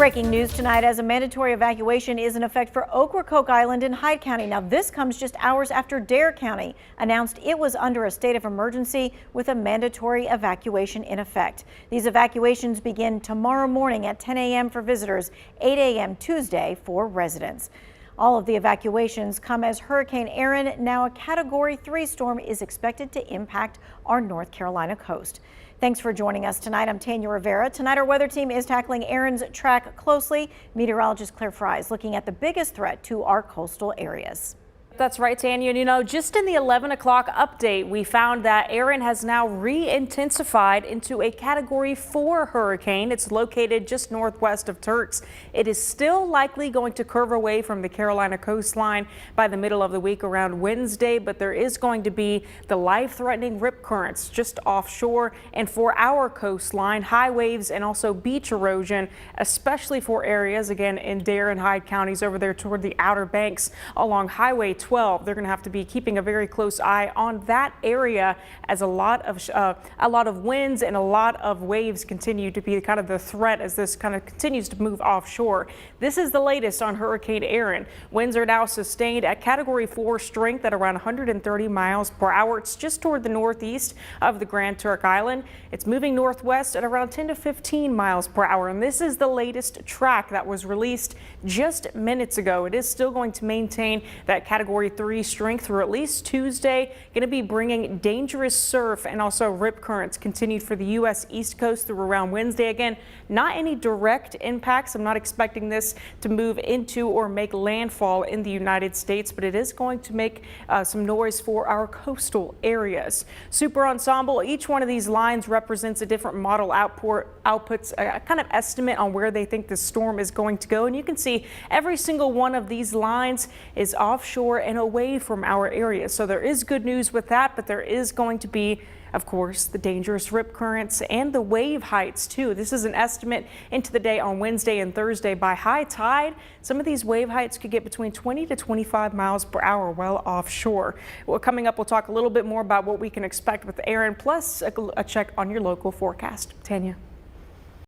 Breaking news tonight as a mandatory evacuation is in effect for Ocracoke Island in Hyde County. Now, this comes just hours after Dare County announced it was under a state of emergency with a mandatory evacuation in effect. These evacuations begin tomorrow morning at 10 a.m. for visitors, 8 a.m. Tuesday for residents. All of the evacuations come as Hurricane Erin, now a Category 3 storm, is expected to impact our North Carolina coast. Thanks for joining us tonight. I'm Tanya Rivera. Tonight, our weather team is tackling Erin's track closely. Meteorologist Claire Fry is looking at the biggest threat to our coastal areas. That's right, Tanya. You know, just in the 11 o'clock update, we found that Erin has now re-intensified into a Category 4 hurricane. It's located just northwest of Turks. It is still likely going to curve away from the Carolina coastline by the middle of the week around Wednesday, but there is going to be the life-threatening rip currents just offshore. And for our coastline, high waves and also beach erosion, especially for areas, again, in Dare and Hyde counties over there toward the Outer Banks along Highway 12. They're going to have to be keeping a very close eye on that area as a lot of winds and a lot of waves continue to be kind of the threat as this kind of continues to move offshore. This is the latest on Hurricane Erin. Winds are now sustained at Category 4 strength at around 130 miles per hour. It's just toward the northeast of the Grand Turk Island. It's moving northwest at around 10 to 15 miles per hour. And this is the latest track that was released just minutes ago. It is still going to maintain that Category 3 strength through at least Tuesday. Going to be bringing dangerous surf and also rip currents continued for the U.S. East Coast through around Wednesday. Again, not any direct impacts. I'm not expecting this to move into or make landfall in the United States, but it is going to make some noise for our coastal areas. Super Ensemble, each one of these lines represents a different model outputs a kind of estimate on where they think the storm is going to go. And you can see every single one of these lines is offshore and away from our area. So there is good news with that, but there is going to be, of course, the dangerous rip currents and the wave heights too. This is an estimate into the day on Wednesday and Thursday. By high tide, some of these wave heights could get between 20 to 25 miles per hour well offshore. Well, coming up, we'll talk a little bit more about what we can expect with Erin, plus a check on your local forecast. Tanya.